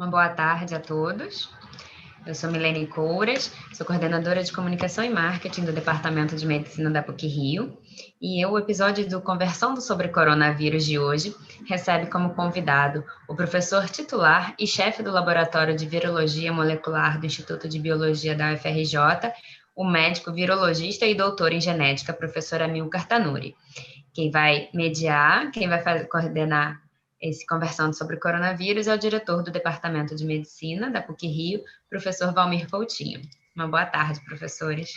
Uma boa tarde a todos. Eu sou Milene Couras, sou coordenadora de Comunicação e Marketing do Departamento de Medicina da PUC-Rio, e o episódio do Conversando sobre Coronavírus de hoje recebe como convidado o professor titular e chefe do Laboratório de Virologia Molecular do Instituto de Biologia da UFRJ, o médico virologista e doutor em genética, professor Amilcar Tanuri. Quem vai mediar, quem vai coordenar esse Conversando sobre Coronavírus é o diretor do Departamento de Medicina da PUC-Rio, professor Valmir Coutinho. Uma boa tarde, professores.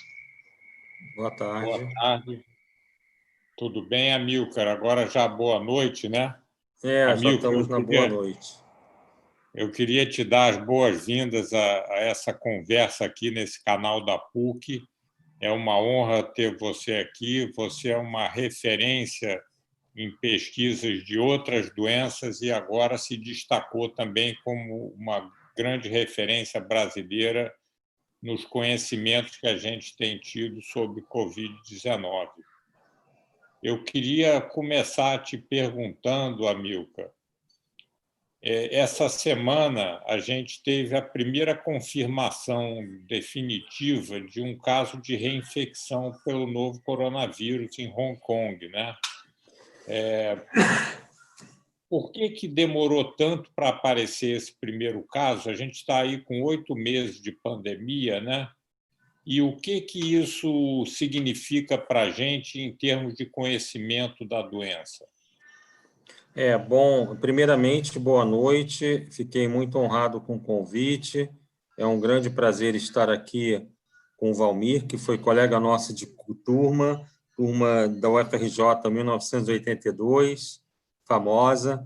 Boa tarde. Boa tarde. Tudo bem, Amilcar? Agora já boa noite, né? Amilcar, já estamos na boa noite. Eu queria te dar as boas-vindas a essa conversa aqui nesse canal da PUC. É uma honra ter você aqui. Você é uma referência em pesquisas de outras doenças e agora se destacou também como uma grande referência brasileira nos conhecimentos que a gente tem tido sobre Covid-19. Eu queria começar te perguntando, Amilcar, essa semana a gente teve a primeira confirmação definitiva de um caso de reinfecção pelo novo coronavírus em Hong Kong, né? Por que demorou tanto para aparecer esse primeiro caso? A gente está aí com 8 meses de pandemia, né? E o que isso significa para a gente em termos de conhecimento da doença? Bom, primeiramente, boa noite. Fiquei muito honrado com o convite. É um grande prazer estar aqui com o Valmir, que foi colega nosso de turma da UFRJ 1982, famosa.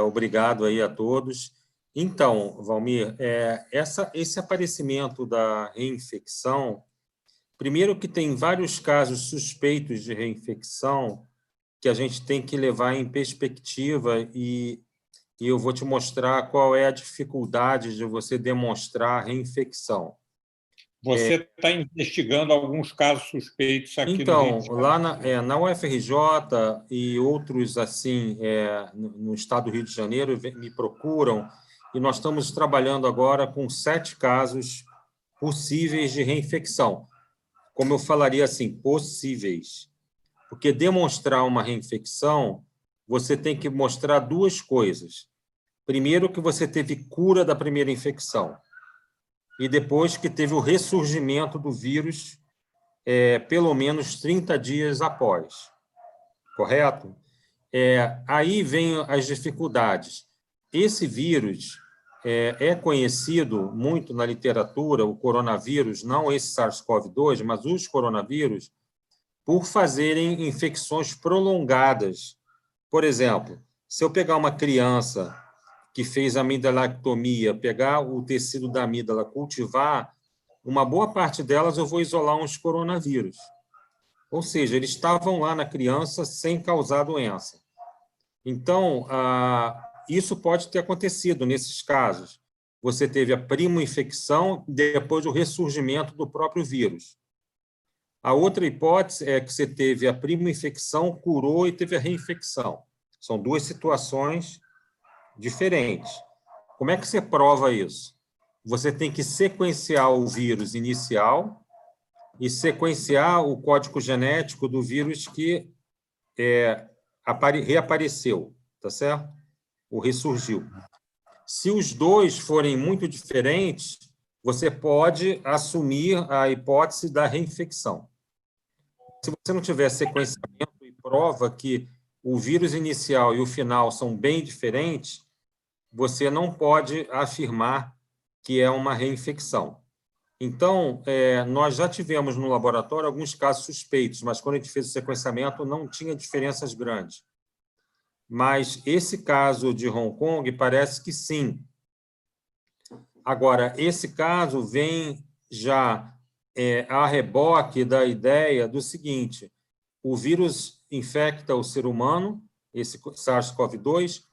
Obrigado aí a todos. Então, Valmir, esse aparecimento da reinfecção, primeiro que tem vários casos suspeitos de reinfecção que a gente tem que levar em perspectiva e eu vou te mostrar qual é a dificuldade de você demonstrar reinfecção. Você está investigando alguns casos suspeitos aqui no Rio de Janeiro. Lá na UFRJ e outros assim no estado do Rio de Janeiro me procuram e nós estamos trabalhando agora com 7 casos possíveis de reinfecção. Como eu falaria assim, possíveis. Porque demonstrar uma reinfecção, você tem que mostrar 2 coisas. Primeiro, que você teve cura da primeira infecção. E depois que teve o ressurgimento do vírus pelo menos 30 dias após. Correto? Aí vem as dificuldades. Esse vírus é conhecido muito na literatura, o coronavírus, não esse SARS-CoV-2, mas os coronavírus, por fazerem infecções prolongadas. Por exemplo, se eu pegar uma criança que fez amidalectomia, pegar o tecido da amígdala, cultivar, uma boa parte delas eu vou isolar uns coronavírus. Ou seja, eles estavam lá na criança sem causar doença. Então, isso pode ter acontecido nesses casos. Você teve a primo-infecção, depois o ressurgimento do próprio vírus. A outra hipótese é que você teve a primo-infecção, curou e teve a reinfecção. São 2 situações diferentes. Como é que você prova isso? Você tem que sequenciar o vírus inicial e sequenciar o código genético do vírus que reapareceu, tá certo? Ou ressurgiu. Se os 2 forem muito diferentes, você pode assumir a hipótese da reinfecção. Se você não tiver sequenciamento e prova que o vírus inicial e o final são bem diferentes, você não pode afirmar que é uma reinfecção. Então, nós já tivemos no laboratório alguns casos suspeitos, mas quando a gente fez o sequenciamento não tinha diferenças grandes. Mas esse caso de Hong Kong parece que sim. Agora, esse caso vem já a reboque da ideia do seguinte: o vírus infecta o ser humano, esse SARS-CoV-2,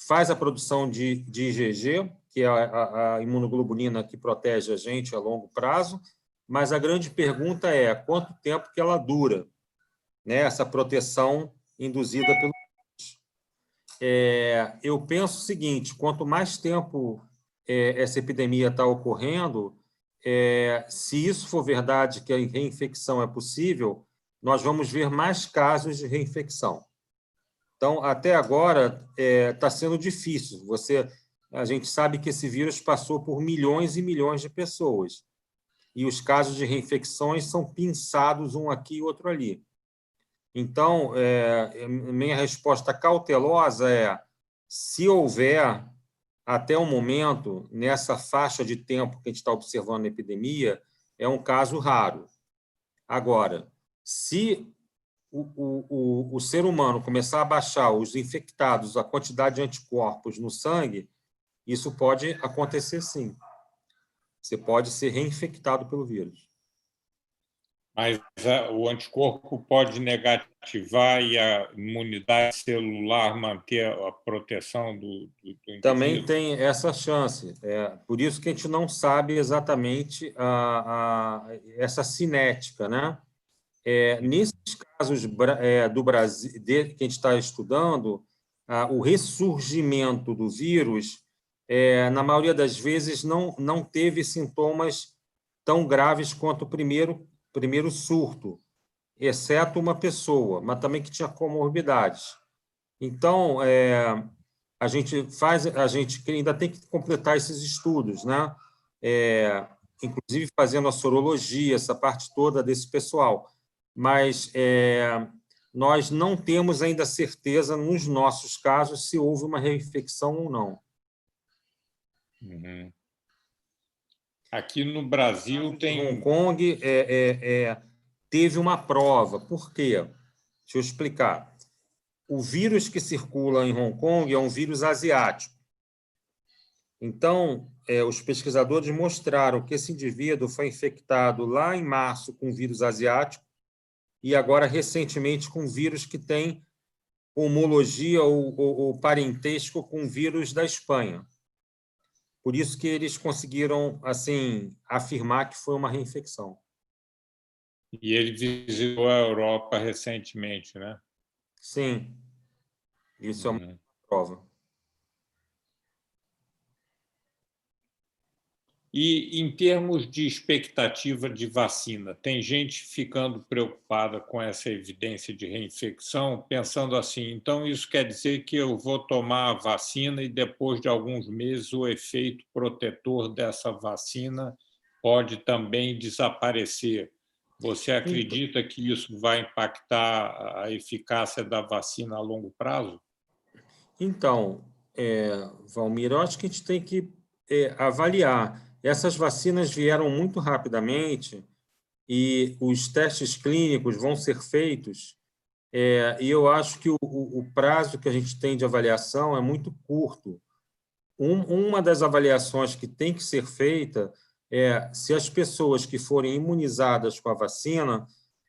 faz a produção de IgG, que é a imunoglobulina que protege a gente a longo prazo, mas a grande pergunta é quanto tempo que ela dura, né, essa proteção induzida pelo vírus. Eu penso o seguinte: quanto mais tempo essa epidemia está ocorrendo, se isso for verdade, que a reinfecção é possível, nós vamos ver mais casos de reinfecção. Então, até agora, está sendo difícil. A gente sabe que esse vírus passou por milhões e milhões de pessoas, e os casos de reinfecções são pinçados um aqui e outro ali. Então, minha resposta cautelosa é: se houver, até o momento, nessa faixa de tempo que a gente está observando a epidemia, é um caso raro. Agora, se o ser humano começar a baixar os infectados, a quantidade de anticorpos no sangue, isso pode acontecer, sim. Você pode ser reinfectado pelo vírus. Mas o anticorpo pode negativar e a imunidade celular manter a proteção do indivíduo? Também tem essa chance. Por isso que a gente não sabe exatamente essa cinética, né? Nesses casos do Brasil, que a gente está estudando, o ressurgimento do vírus, na maioria das vezes, não teve sintomas tão graves quanto o primeiro surto, exceto uma pessoa, mas também que tinha comorbidades. Então, a gente ainda tem que completar esses estudos, né? Inclusive fazendo a sorologia, essa parte toda desse pessoal. Mas nós não temos ainda certeza, nos nossos casos, se houve uma reinfecção ou não. Uhum. Aqui no Brasil tem... Hong Kong teve uma prova. Por quê? Deixa eu explicar. O vírus que circula em Hong Kong é um vírus asiático. Então, os pesquisadores mostraram que esse indivíduo foi infectado lá em março com vírus asiático e agora, recentemente, com vírus que tem homologia ou parentesco com o vírus da Espanha. Por isso que eles conseguiram assim afirmar que foi uma reinfecção. E ele visitou a Europa recentemente, né? Sim, isso é uma prova. E, em termos de expectativa de vacina, tem gente ficando preocupada com essa evidência de reinfecção, pensando assim, então isso quer dizer que eu vou tomar a vacina e depois de alguns meses o efeito protetor dessa vacina pode também desaparecer. Você acredita que isso vai impactar a eficácia da vacina a longo prazo? Então, Valmir, eu acho que a gente tem que avaliar. Essas vacinas vieram muito rapidamente e os testes clínicos vão ser feitos, e eu acho que o prazo que a gente tem de avaliação é muito curto. Uma das avaliações que tem que ser feita é se as pessoas que forem imunizadas com a vacina,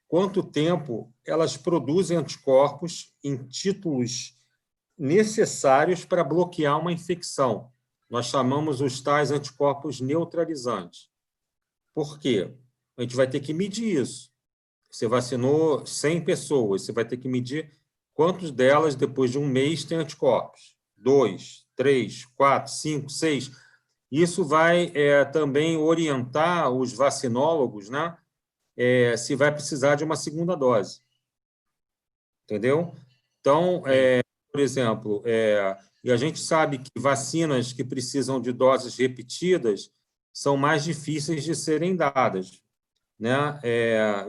quanto tempo elas produzem anticorpos em títulos necessários para bloquear uma infecção. Nós chamamos os tais anticorpos neutralizantes. Por quê? A gente vai ter que medir isso. Você vacinou 100 pessoas, você vai ter que medir quantos delas, depois de um mês, têm anticorpos. 2, 3, 4, 5, 6. Isso vai também orientar os vacinólogos, né? Se vai precisar de uma segunda dose. Entendeu? Então, por exemplo, e a gente sabe que vacinas que precisam de doses repetidas são mais difíceis de serem dadas, né?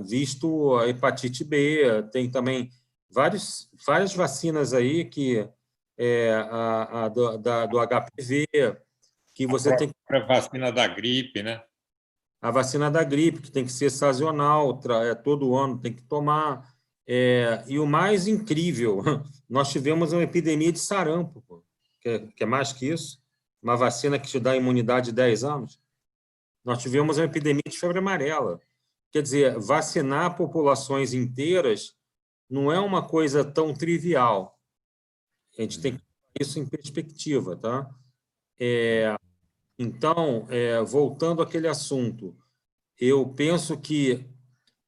Visto a hepatite B, tem também várias vacinas aí que do HPV, que você tem a vacina da gripe, né? A vacina da gripe, que tem que ser sazonal, todo ano tem que tomar. E o mais incrível, nós tivemos uma epidemia de sarampo, pô, que é mais que isso, uma vacina que te dá imunidade de 10 anos. Nós tivemos uma epidemia de febre amarela. Quer dizer, vacinar populações inteiras não é uma coisa tão trivial. A gente tem que ter isso em perspectiva, tá? Então, voltando àquele assunto, eu penso que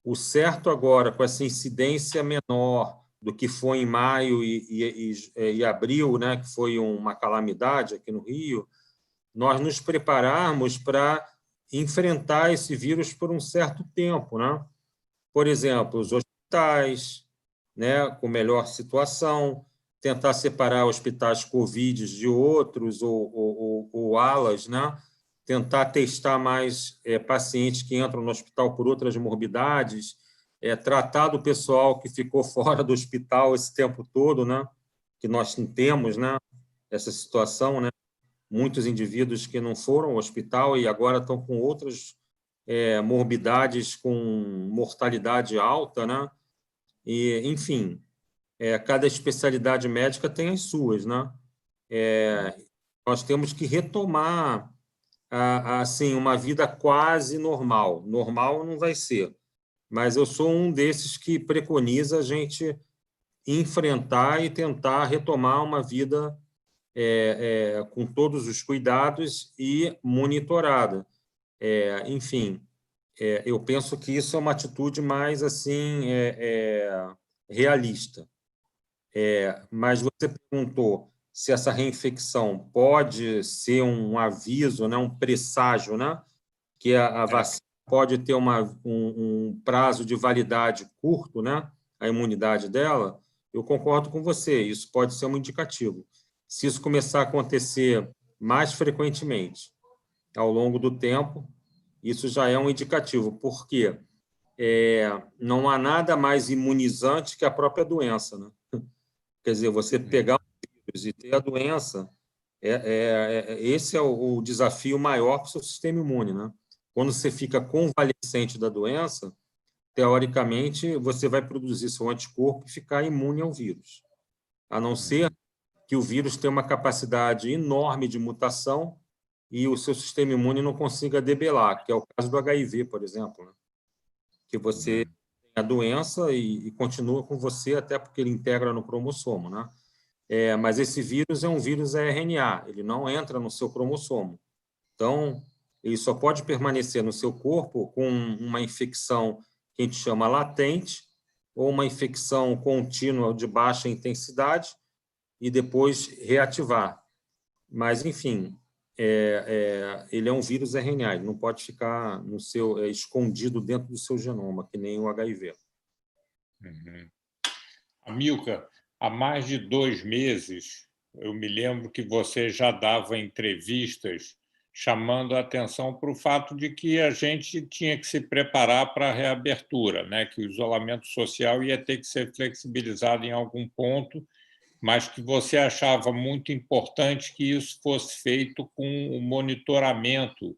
o certo agora, com essa incidência menor do que foi em maio e abril, né, que foi uma calamidade aqui no Rio, nós nos prepararmos para enfrentar esse vírus por um certo tempo, né? Por exemplo, os hospitais, né, com melhor situação, tentar separar hospitais Covid de outros ou alas, né? Tentar testar mais pacientes que entram no hospital por outras morbidades, tratar do pessoal que ficou fora do hospital esse tempo todo, né? Que nós temos, né? Essa situação, né? Muitos indivíduos que não foram ao hospital e agora estão com outras morbidades, com mortalidade alta, né? E, enfim, cada especialidade médica tem as suas, né? Nós temos que retomar assim uma vida quase normal. Normal não vai ser, mas eu sou um desses que preconiza a gente enfrentar e tentar retomar uma vida com todos os cuidados e monitorada. Enfim, eu penso que isso é uma atitude mais assim realista. Mas você perguntou se essa reinfecção pode ser um aviso, né, um presságio, né, que a vacina pode ter um prazo de validade curto, né, a imunidade dela. Eu concordo com você, isso pode ser um indicativo. Se isso começar a acontecer mais frequentemente ao longo do tempo, isso já é um indicativo, porque não há nada mais imunizante que a própria doença, né? Quer dizer, você pegar um vírus e ter a doença, esse é o desafio maior para o seu sistema imune, né? Quando você fica convalescente da doença, teoricamente, você vai produzir seu anticorpo e ficar imune ao vírus. A não ser que o vírus tenha uma capacidade enorme de mutação e o seu sistema imune não consiga debelar, que é o caso do HIV, por exemplo, né? Que você tem a doença e continua com você até porque ele integra no cromossomo, né? Mas esse vírus é um vírus RNA, ele não entra no seu cromossomo. Então, ele só pode permanecer no seu corpo com uma infecção que a gente chama latente ou uma infecção contínua de baixa intensidade e depois reativar. Mas, enfim, ele é um vírus RNA, ele não pode ficar no seu, escondido dentro do seu genoma, que nem o HIV. Amilcar, há mais de 2 meses, eu me lembro que você já dava entrevistas chamando a atenção para o fato de que a gente tinha que se preparar para a reabertura, né? Que o isolamento social ia ter que ser flexibilizado em algum ponto, mas que você achava muito importante que isso fosse feito com o monitoramento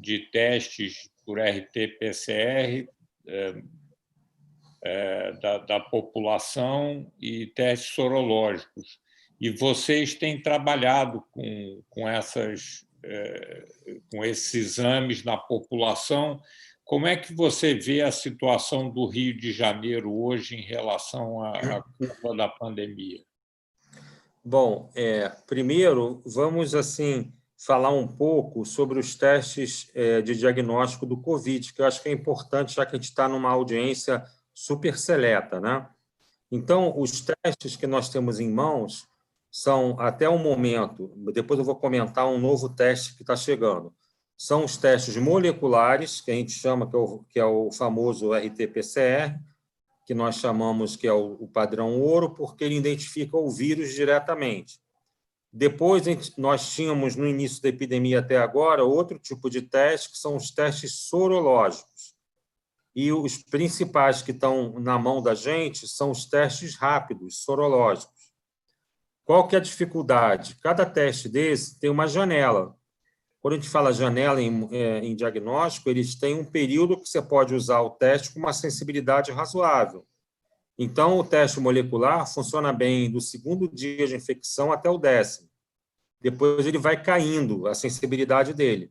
de testes por RT-PCR da população e testes sorológicos. E vocês têm trabalhado com esses exames na população. Como é que você vê a situação do Rio de Janeiro hoje em relação à curva da pandemia? Bom, primeiro, vamos assim falar um pouco sobre os testes de diagnóstico do COVID, que eu acho que é importante, já que a gente está numa audiência super seleta, né? Então, os testes que nós temos em mãos são, até o momento, depois eu vou comentar um novo teste que está chegando, são os testes moleculares, que a gente chama, que é o famoso RT-PCR, que nós chamamos que é o padrão ouro, porque ele identifica o vírus diretamente. Depois, nós tínhamos, no início da epidemia até agora, outro tipo de teste, que são os testes sorológicos. E os principais que estão na mão da gente são os testes rápidos, sorológicos. Qual que é a dificuldade? Cada teste desse tem uma janela. Quando a gente fala janela em diagnóstico, eles têm um período que você pode usar o teste com uma sensibilidade razoável. Então, o teste molecular funciona bem do 2º dia de infecção até o 10º. Depois ele vai caindo a sensibilidade dele.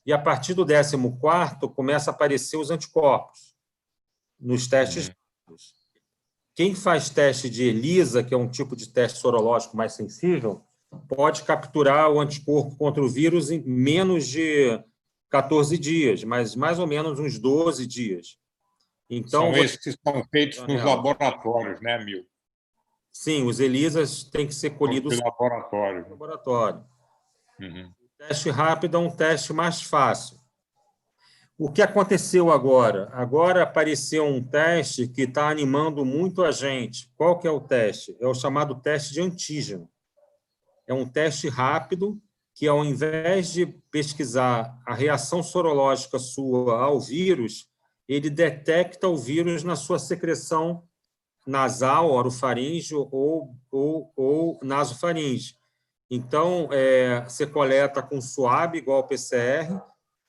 E a partir do 14º começa a aparecer os anticorpos nos testes rápidos. Quem faz teste de ELISA, que é um tipo de teste sorológico mais sensível, pode capturar o anticorpo contra o vírus em menos de 14 dias, mas mais ou menos uns 12 dias. Então, são esses que são feitos nos laboratórios, né, Amilcar? Sim, os ELISAs têm que ser colhidos no laboratório. no laboratório. Uhum. O Teste rápido é um teste mais fácil. O que aconteceu agora? Agora apareceu um teste que está animando muito a gente. Qual que é o teste? É o chamado teste de antígeno. É um teste rápido que, ao invés de pesquisar a reação sorológica sua ao vírus, ele detecta o vírus na sua secreção nasal, orofaríngeo ou nasofaríngeo. Então, você coleta com suave, igual ao PCR,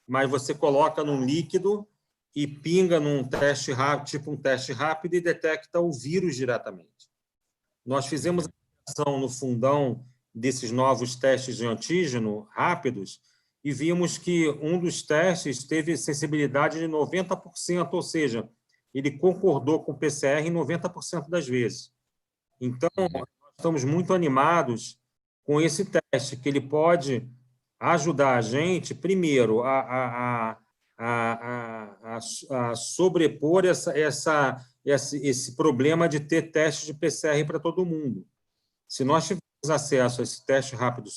mas você coloca num líquido e pinga num teste rápido, tipo um teste rápido, e detecta o vírus diretamente. Nós fizemos a aplicação no fundão desses novos testes de antígeno rápidos e vimos que um dos testes teve sensibilidade de 90%, ou seja, ele concordou com o PCR em 90% das vezes. Então, nós estamos muito animados com esse teste, que ele pode ajudar a gente, primeiro, a sobrepor esse problema de ter teste de PCR para todo mundo. Se nós tivermos acesso a esse teste rápido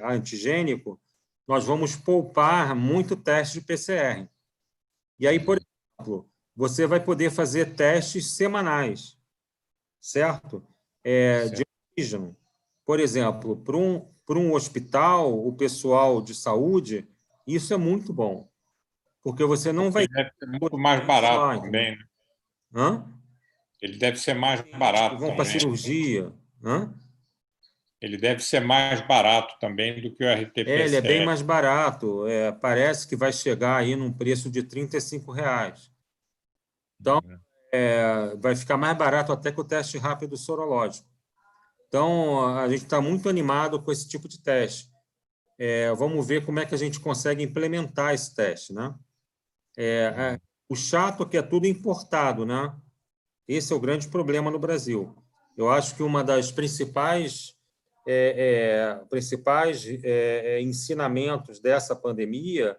antigênico, nós vamos poupar muito teste de PCR. E aí, por exemplo, você vai poder fazer testes semanais, certo? De antígeno. Por exemplo, para um hospital, o pessoal de saúde, isso é muito bom, porque você não vai... Ele deve ser muito mais barato também, né? Hã? Ele deve ser mais barato vão para também. cirurgia. Hã? Ele deve ser mais barato também do que o RT-PCR. Ele é bem mais barato. Parece que vai chegar aí num preço de R$35. Então, vai ficar mais barato até que o teste rápido sorológico. Então, a gente está muito animado com esse tipo de teste. Vamos ver como é que a gente consegue implementar esse teste, né? O chato é que é tudo importado, né? Esse é o grande problema no Brasil. Eu acho que uma das principais ensinamentos dessa pandemia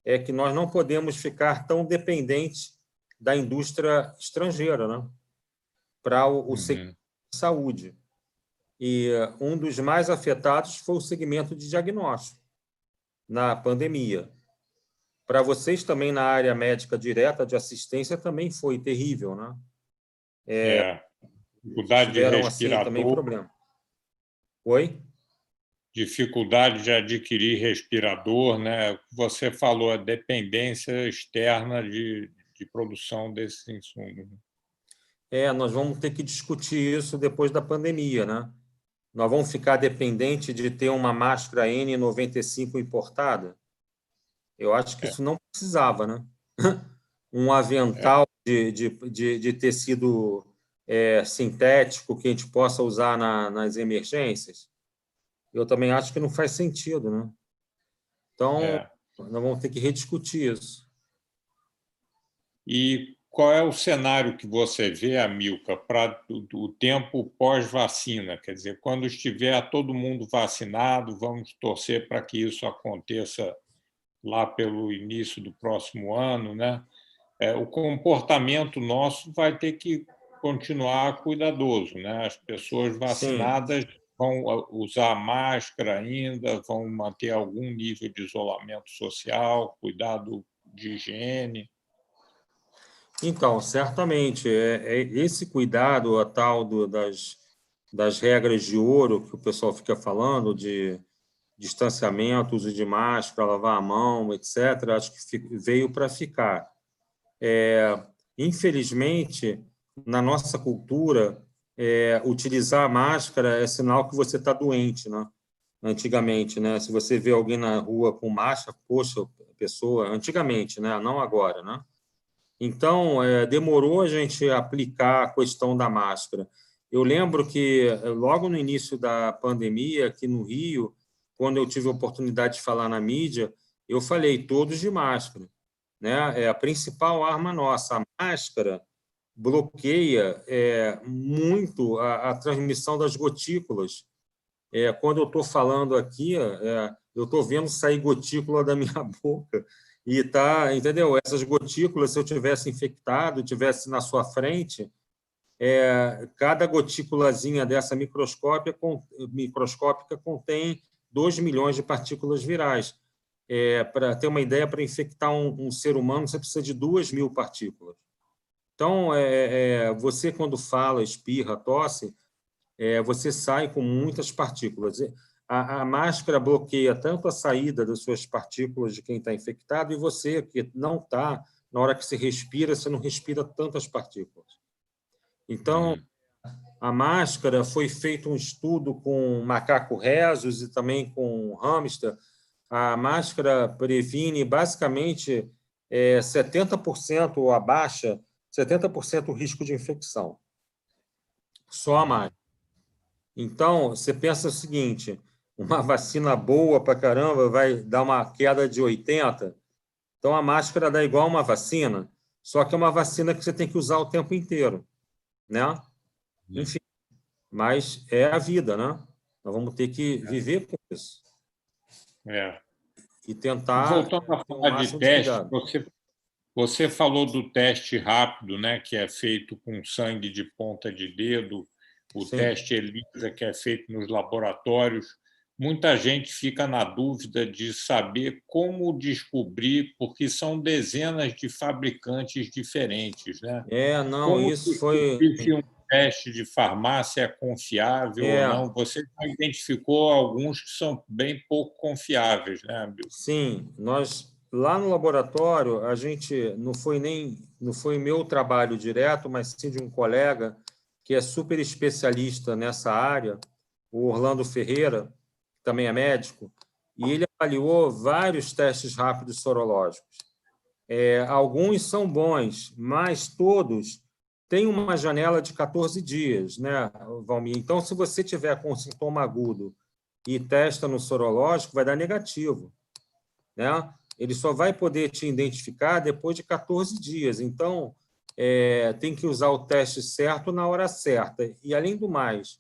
é que nós não podemos ficar tão dependentes da indústria estrangeira, né? Para o segmento de saúde. E um dos mais afetados foi o segmento de diagnóstico na pandemia. Para vocês também, na área médica direta de assistência, também foi terrível, né? Dificuldade de tiveram, respirador. Assim, também problema. Oi? Dificuldade de adquirir respirador, né? Você falou a dependência externa de produção desses insumos. Nós vamos ter que discutir isso depois da pandemia, né? Nós vamos ficar dependente de ter uma máscara N95 importada? Eu acho que isso não precisava, né? Um avental de tecido sintético que a gente possa usar nas emergências? Eu também acho que não faz sentido, né? Então, nós vamos ter que rediscutir isso. E qual é o cenário que você vê, Amilcar, para o tempo pós-vacina? Quer dizer, quando estiver todo mundo vacinado, vamos torcer para que isso aconteça lá pelo início do próximo ano, né? O comportamento nosso vai ter que continuar cuidadoso, né? As pessoas vacinadas vão usar máscara ainda, vão manter algum nível de isolamento social, cuidado de higiene. Então, certamente, esse cuidado, a tal das regras de ouro que o pessoal fica falando, de distanciamento, uso de máscara, lavar a mão, etc., acho que veio para ficar. Infelizmente, na nossa cultura, utilizar a máscara é sinal que você está doente, né? Antigamente, né? Se você vê alguém na rua com máscara, poxa, pessoa, antigamente, né? Não agora, né? Então, demorou a gente aplicar a questão da máscara. Eu lembro que, logo no início da pandemia, aqui no Rio, quando eu tive a oportunidade de falar na mídia, eu falei, todos de máscara, né? É a principal arma nossa. A máscara bloqueia muito a transmissão das gotículas. Quando eu estou falando aqui, eu estou vendo sair gotícula da minha boca e tá, entendeu? Essas gotículas, se eu tivesse infectado, tivesse na sua frente, cada gotículazinha dessa microscópica contém 2 milhões de partículas virais. Para ter uma ideia, para infectar um ser humano, você precisa de 2.000 partículas. Então, você, quando fala, espirra, tosse, você sai com muitas partículas. A máscara bloqueia tanto a saída das suas partículas de quem está infectado e você, que não está, na hora que você respira, você não respira tantas partículas. Então, a máscara, foi feito um estudo com macaco rhesus e também com hamster. A máscara previne, basicamente, 70% ou abaixa 70% o risco de infecção. Só a máscara. Então, você pensa o seguinte, uma vacina boa para caramba vai dar uma queda de 80%, então a máscara dá igual uma vacina, só que é uma vacina que você tem que usar o tempo inteiro, né? Enfim, mas é a vida, né? Nós vamos ter que viver com isso. E tentar... Voltando a falar de teste, você falou do teste rápido, né, que é feito com sangue de ponta de dedo, o Sim. teste ELISA, que é feito nos laboratórios. Muita gente fica na dúvida de saber como descobrir, porque são dezenas de fabricantes diferentes, né? Não, como isso foi... se um teste de farmácia é confiável ou não? Você já identificou alguns que são bem pouco confiáveis, né, Hamilton? Sim, nós lá no laboratório, a gente não foi meu trabalho direto, mas sim de um colega que é super especialista nessa área, o Orlando Ferreira, que também é médico, e ele avaliou vários testes rápidos sorológicos. Alguns são bons, mas todos têm uma janela de 14 dias, né, Valmir? Então, se você tiver com sintoma agudo e testa no sorológico, vai dar negativo, né? Ele só vai poder te identificar depois de 14 dias. Então, tem que usar o teste certo na hora certa. E, além do mais,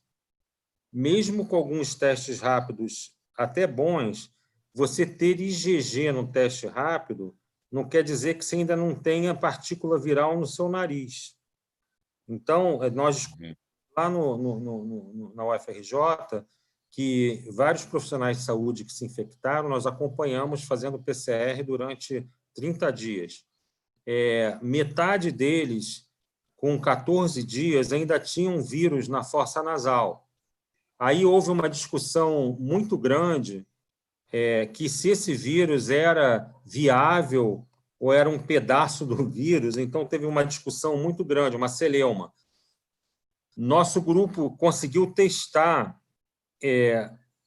mesmo com alguns testes rápidos até bons, você ter IgG no teste rápido não quer dizer que você ainda não tenha partícula viral no seu nariz. Então, nós, lá na UFRJ, que vários profissionais de saúde que se infectaram, nós acompanhamos fazendo PCR durante 30 dias. Metade deles, com 14 dias, ainda tinham vírus na fossa nasal. Aí houve uma discussão muito grande que se esse vírus era viável ou era um pedaço do vírus, então teve uma discussão muito grande, uma celeuma. Nosso grupo conseguiu testar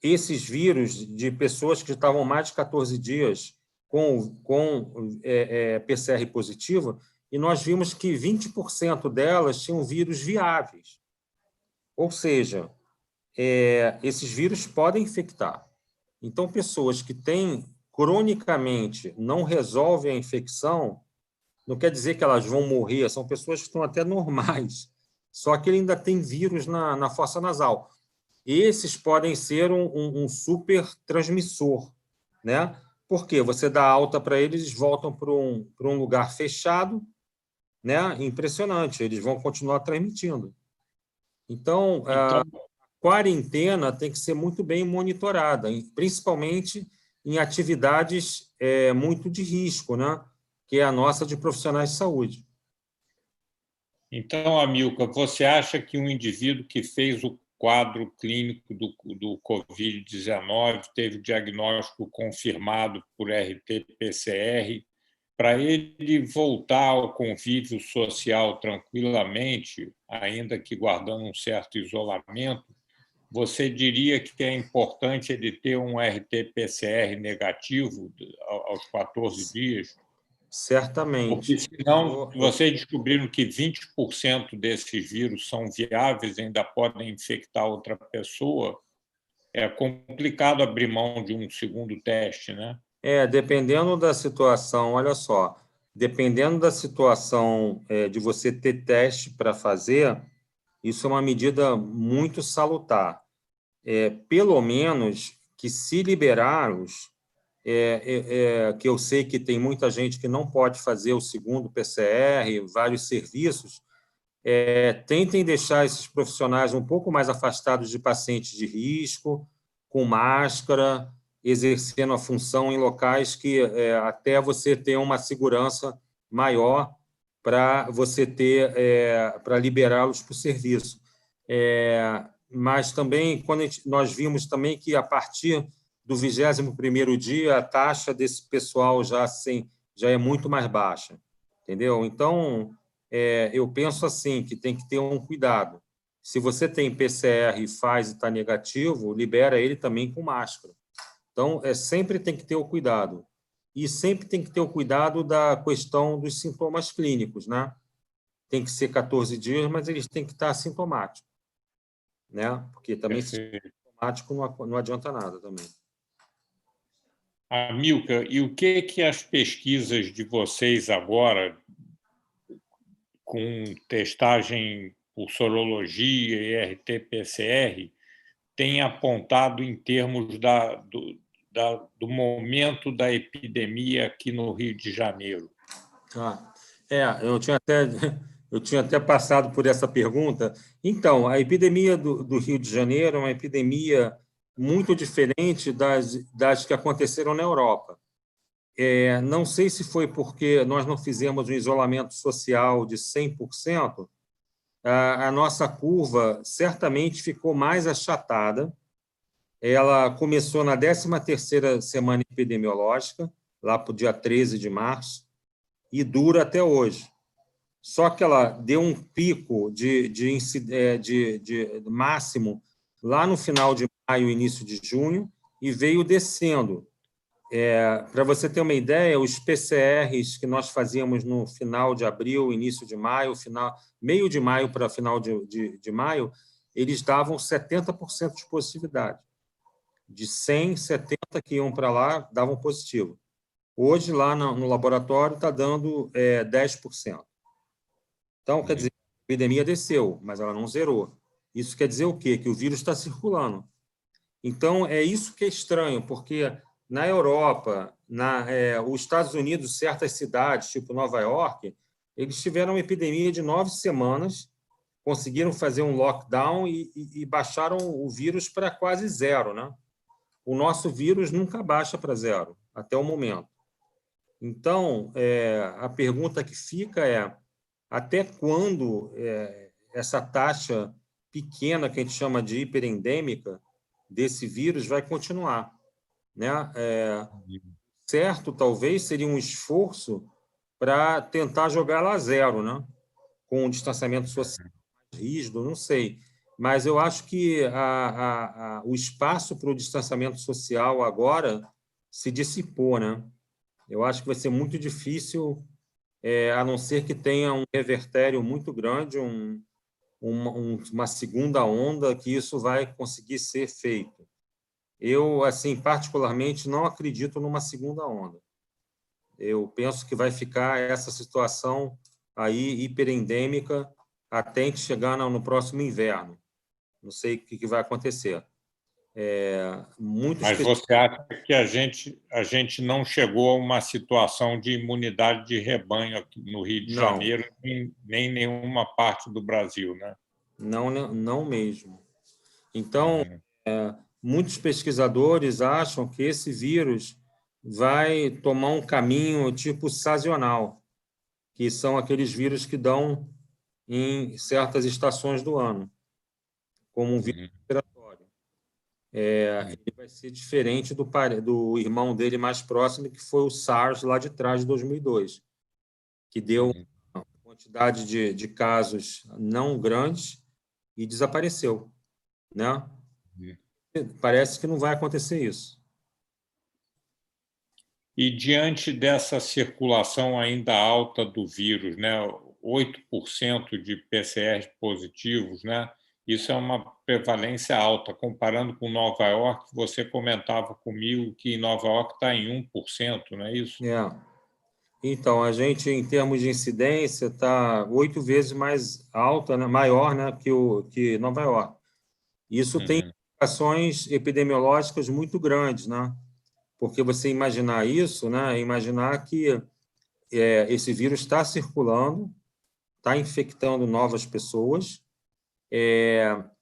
esses vírus de pessoas que estavam mais de 14 dias com PCR positivo, e nós vimos que 20% delas tinham vírus viáveis. Ou seja, esses vírus podem infectar. Então, pessoas que têm cronicamente, não resolvem a infecção, não quer dizer que elas vão morrer, são pessoas que estão até normais, só que ele ainda tem vírus na fossa nasal. Esses podem ser um super transmissor, né? Porque você dá alta para eles, eles voltam para um lugar fechado, né? Impressionante, eles vão continuar transmitindo. Então, a quarentena tem que ser muito bem monitorada, principalmente em atividades muito de risco, né? Que é a nossa de profissionais de saúde. Então, Amilcar, você acha que um indivíduo que fez o quadro clínico do Covid-19, teve o diagnóstico confirmado por RT-PCR, para ele voltar ao convívio social tranquilamente, ainda que guardando um certo isolamento, você diria que é importante ele ter um RT-PCR negativo aos 14 dias? Certamente. Porque, senão, vocês descobriram que 20% desses vírus são viáveis e ainda podem infectar outra pessoa, é complicado abrir mão de um segundo teste, né? Dependendo da situação, olha só, dependendo da situação de você ter teste para fazer, isso é uma medida muito salutar. Pelo menos que, se liberá-los, que eu sei que tem muita gente que não pode fazer o segundo PCR, vários serviços, tentem deixar esses profissionais um pouco mais afastados de pacientes de risco, com máscara, exercendo a função em locais que até você ter uma segurança maior para você ter para liberá-los para o serviço. Mas também nós vimos também que a partir do 21º dia a taxa desse pessoal já é muito mais baixa, entendeu? Então eu penso assim que tem que ter um cuidado. Se você tem PCR e faz e está negativo, libera ele também com máscara. Então, sempre tem que ter o cuidado. E sempre tem que ter o cuidado da questão dos sintomas clínicos, né? Tem que ser 14 dias, mas eles têm que estar assintomáticos, né? Porque também sintomático não adianta nada também. Amilcar, e o que as pesquisas de vocês agora, com testagem por sorologia e RT-PCR, têm apontado em termos do momento da epidemia aqui no Rio de Janeiro? Eu tinha até passado por essa pergunta. Então, a epidemia do Rio de Janeiro é uma epidemia muito diferente das que aconteceram na Europa. Não sei se foi porque nós não fizemos um isolamento social de 100%, a nossa curva certamente ficou mais achatada. Ela começou na 13ª semana epidemiológica, lá para o dia 13 de março, e dura até hoje. Só que ela deu um pico de máximo lá no final de maio, início de junho, e veio descendo. Para você ter uma ideia, os PCRs que nós fazíamos no final de abril, início de maio, meio de maio para final de maio, eles davam 70% de positividade. De 100, 70 que iam para lá davam positivo. Hoje, lá no laboratório, está dando 10%. Então, quer dizer, a epidemia desceu, mas ela não zerou. Isso quer dizer o quê? Que o vírus está circulando. Então, é isso que é estranho, porque na Europa, os Estados Unidos, certas cidades, tipo Nova York, eles tiveram uma epidemia de 9 semanas, conseguiram fazer um lockdown e baixaram o vírus para quase zero, né? O nosso vírus nunca baixa para zero, até o momento. Então, a pergunta que fica é até quando essa taxa pequena, que a gente chama de hiperendêmica, desse vírus vai continuar, né? Certo, talvez seria um esforço para tentar jogar ela a zero, né? Com um distanciamento social rígido, não sei. Mas eu acho que o espaço para o distanciamento social agora se dissipou, né? Eu acho que vai ser muito difícil, a não ser que tenha um revertério muito grande, uma segunda onda, que isso vai conseguir ser feito. Eu, assim, particularmente, não acredito numa segunda onda. Eu penso que vai ficar essa situação aí hiperendêmica até a gente chegar no próximo inverno. Não sei o que vai acontecer. Mas você acha que a gente não chegou a uma situação de imunidade de rebanho aqui no Rio de Janeiro, nem em nenhuma parte do Brasil, né? Não mesmo. Então, muitos pesquisadores acham que esse vírus vai tomar um caminho tipo sazonal, que são aqueles vírus que dão em certas estações do ano, como um vírus respiratório. Ele vai ser diferente do irmão dele mais próximo, que foi o SARS, lá de trás, de 2002, que deu uma quantidade de casos não grandes e desapareceu, né? Parece que não vai acontecer isso. E diante dessa circulação ainda alta do vírus, né, 8% de PCR positivos, né, isso é uma prevalência alta. Comparando com Nova York, você comentava comigo que Nova York está em 1%, não é isso? Então, a gente, em termos de incidência, está 8 vezes mais alta, né, maior, né, que Nova York. Isso tem implicações epidemiológicas muito grandes, né? Porque você imaginar isso, né, imaginar que esse vírus está circulando, está infectando novas pessoas.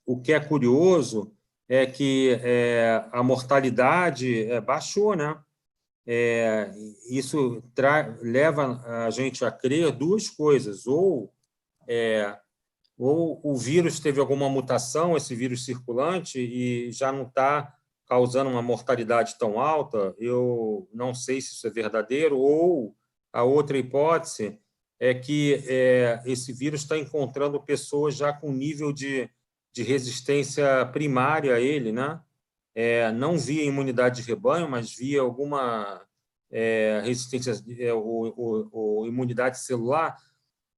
O que é curioso é que a mortalidade baixou, né? Isso leva a gente a crer duas coisas: ou o vírus teve alguma mutação, esse vírus circulante, e já não está causando uma mortalidade tão alta. Eu não sei se isso é verdadeiro, ou a outra hipótese é que esse vírus está encontrando pessoas já com nível de resistência primária a ele, né? Não via imunidade de rebanho, mas via alguma resistência ou imunidade celular.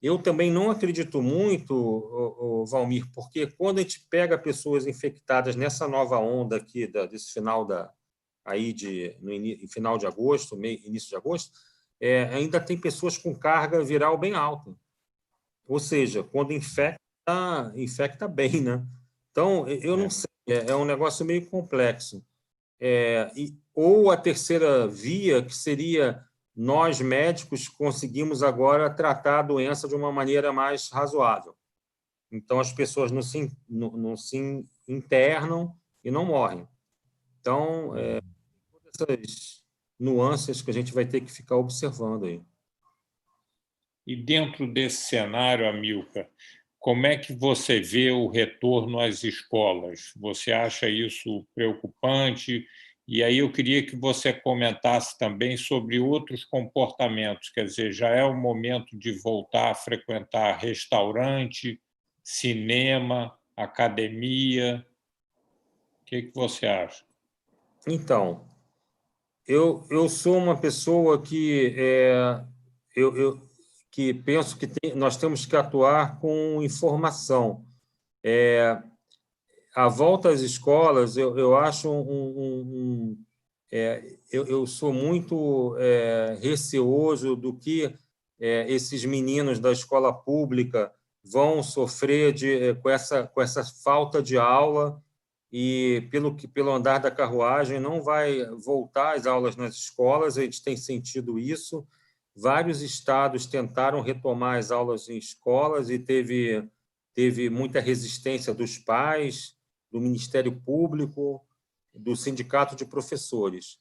Eu também não acredito muito, Valmir, porque quando a gente pega pessoas infectadas nessa nova onda aqui, desse final no final de agosto, início de agosto, ainda tem pessoas com carga viral bem alta. Ou seja, quando infecta bem, né? Então, eu não sei, é um negócio meio complexo. Ou a terceira via, que seria nós, médicos, conseguimos agora tratar a doença de uma maneira mais razoável. Então, as pessoas não se internam e não morrem. Então, todas essas nuances que a gente vai ter que ficar observando aí. E dentro desse cenário, Amilcar, como é que você vê o retorno às escolas? Você acha isso preocupante? E aí eu queria que você comentasse também sobre outros comportamentos, quer dizer, já é o momento de voltar a frequentar restaurante, cinema, academia. O que você acha? Então, eu sou uma pessoa que penso que nós temos que atuar com informação. A volta às escolas, eu acho eu sou muito receoso do que esses meninos da escola pública vão sofrer com essa falta de aula, e pelo andar da carruagem não vai voltar às aulas nas escolas. A gente tem sentido isso. Vários estados tentaram retomar as aulas em escolas e teve muita resistência dos pais, do Ministério Público, do Sindicato de Professores.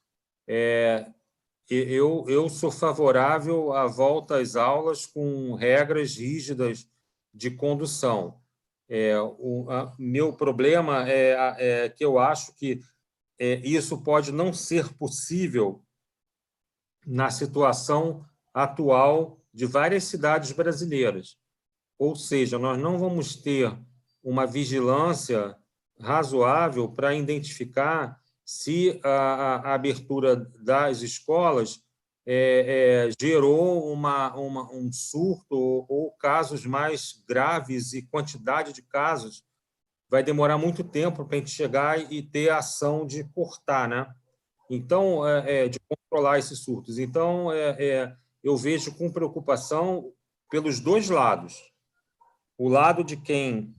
Eu sou favorável à volta às aulas com regras rígidas de condução. Meu problema é que eu acho que isso pode não ser possível na situação atual de várias cidades brasileiras. Ou seja, nós não vamos ter uma vigilância razoável para identificar se a abertura das escolas gerou um surto ou casos mais graves, e quantidade de casos. Vai demorar muito tempo para a gente chegar e ter a ação de cortar, né? Então, de controlar esses surtos. Então, eu vejo com preocupação pelos dois lados. O lado de quem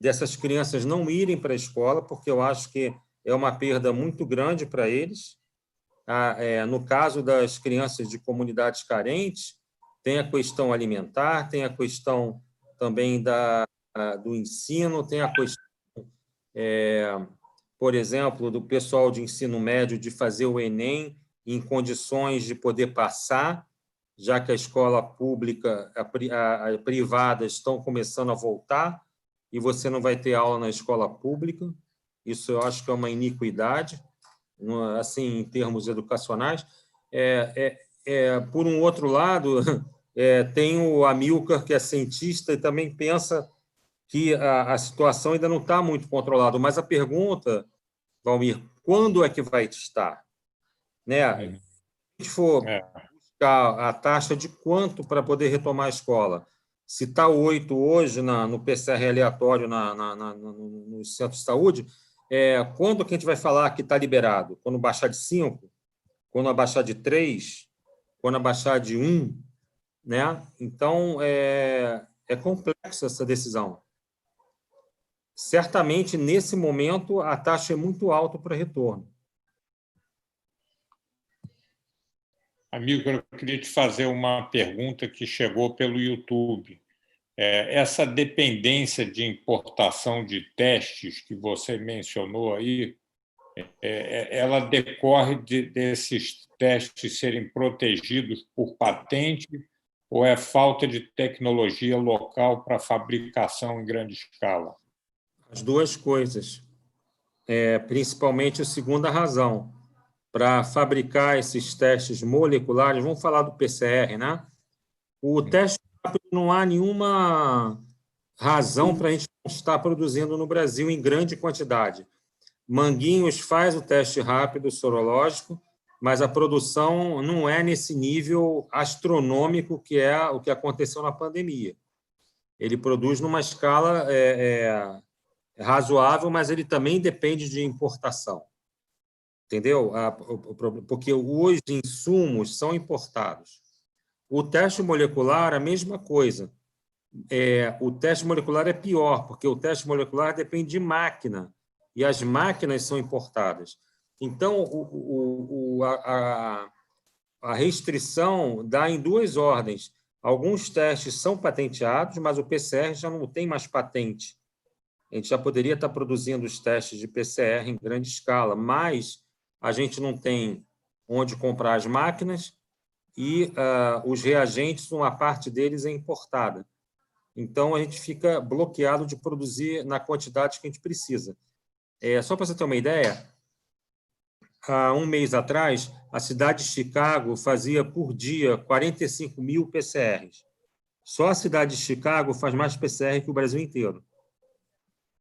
dessas crianças não irem para a escola, porque eu acho que é uma perda muito grande para eles. No caso das crianças de comunidades carentes, tem a questão alimentar, tem a questão também do ensino, tem a questão, por exemplo, do pessoal de ensino médio de fazer o Enem em condições de poder passar, já que a escola pública, a privada estão começando a voltar, e você não vai ter aula na escola pública. Isso eu acho que é uma iniquidade, assim, em termos educacionais. Por um outro lado, tem o Amilcar, que é cientista e também pensa que a situação ainda não está muito controlada. Mas a pergunta, Valmir, quando é que vai estar? Né? Se a gente for buscar a taxa de quanto para poder retomar a escola, se está 8 hoje no PCR aleatório no centro de saúde, quando que a gente vai falar que está liberado? Quando baixar de 5? Quando abaixar de 3? Quando abaixar de 1? Né? Então, é complexa essa decisão. Certamente, nesse momento, a taxa é muito alta para retorno. Amigo, eu queria te fazer uma pergunta que chegou pelo YouTube. Essa dependência de importação de testes que você mencionou aí, ela decorre desses testes serem protegidos por patente ou é falta de tecnologia local para fabricação em grande escala? As duas coisas, principalmente a segunda razão. Para fabricar esses testes moleculares, vamos falar do PCR, né? O teste rápido não há nenhuma razão para a gente não estar produzindo no Brasil em grande quantidade. Manguinhos faz o teste rápido sorológico, mas a produção não é nesse nível astronômico que é o que aconteceu na pandemia. Ele produz numa escala razoável, mas ele também depende de importação. Entendeu? Porque os insumos são importados. O teste molecular, a mesma coisa. O teste molecular é pior, porque o teste molecular depende de máquina, e as máquinas são importadas. Então, a restrição dá em duas ordens. Alguns testes são patenteados, mas o PCR já não tem mais patente. A gente já poderia estar produzindo os testes de PCR em grande escala, mas a gente não tem onde comprar as máquinas e os reagentes, uma parte deles é importada. Então, a gente fica bloqueado de produzir na quantidade que a gente precisa. Só para você ter uma ideia, há um mês atrás, a cidade de Chicago fazia por dia 45 mil PCRs. Só a cidade de Chicago faz mais PCR que o Brasil inteiro.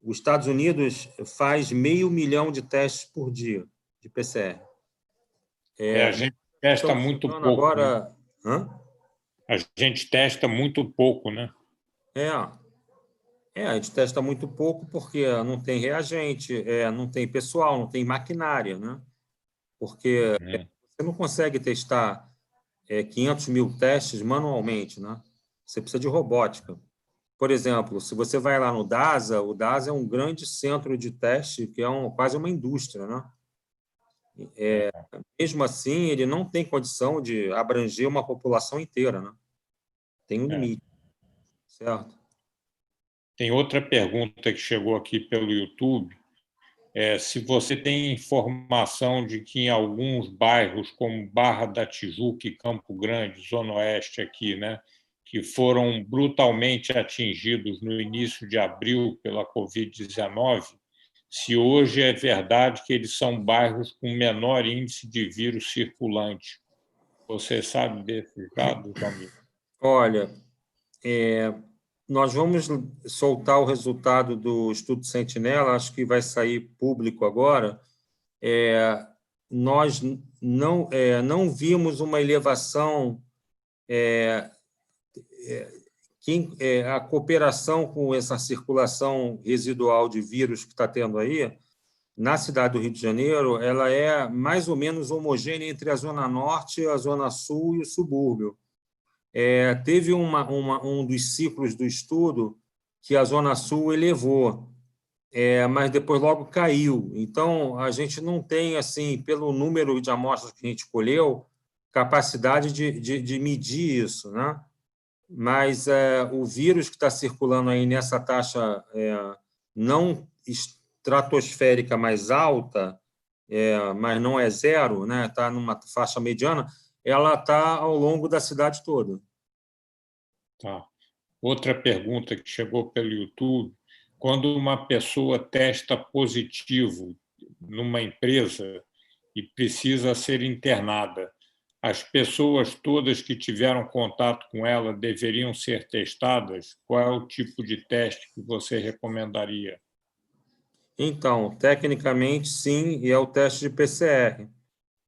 Os Estados Unidos faz 500 mil de testes por dia de PCR. A gente testa muito pouco. Agora, né? A gente testa muito pouco, né? A gente testa muito pouco porque não tem reagente, não tem pessoal, não tem maquinária, né? Porque você não consegue testar 500 mil testes manualmente, né? Você precisa de robótica. Por exemplo, se você vai lá no DASA, o DASA é um grande centro de teste, que é quase uma indústria, né? Mesmo assim, ele não tem condição de abranger uma população inteira, né? Tem um limite, certo? Tem outra pergunta que chegou aqui pelo YouTube. Se você tem informação de que em alguns bairros, como Barra da Tijuca e Campo Grande, Zona Oeste aqui, né, que foram brutalmente atingidos no início de abril pela Covid-19, se hoje é verdade que eles são bairros com menor índice de vírus circulante. Você sabe desses dados, amigo? Olha, nós vamos soltar o resultado do estudo Sentinela, acho que vai sair público agora. Nós não vimos uma elevação, a cooperação com essa circulação residual de vírus que está tendo aí, na cidade do Rio de Janeiro, ela é mais ou menos homogênea entre a Zona Norte, a Zona Sul e o subúrbio. Teve um dos ciclos do estudo que a Zona Sul elevou, mas depois logo caiu. Então, a gente não tem, assim, pelo número de amostras que a gente colheu, capacidade de medir isso, né? Mas o vírus que está circulando aí nessa taxa não estratosférica mais alta, mas não é zero, né? Está numa faixa mediana, ela está ao longo da cidade toda. Tá. Outra pergunta que chegou pelo YouTube: quando uma pessoa testa positivo numa empresa e precisa ser internada, as pessoas todas que tiveram contato com ela deveriam ser testadas? Qual é o tipo de teste que você recomendaria? Então, tecnicamente, sim, e é o teste de PCR,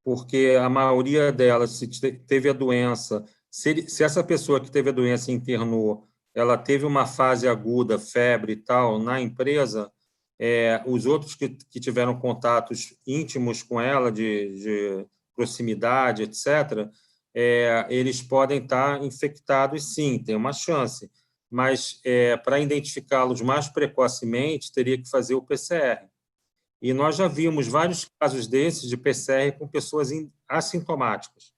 porque a maioria delas, se teve a doença, se essa pessoa que teve a doença internou, ela teve uma fase aguda, febre e tal, na empresa, os outros que tiveram contatos íntimos com ela, de proximidade, etc., eles podem estar infectados, sim, tem uma chance. Mas, para identificá-los mais precocemente, teria que fazer o PCR. E nós já vimos vários casos desses de PCR com pessoas assintomáticas,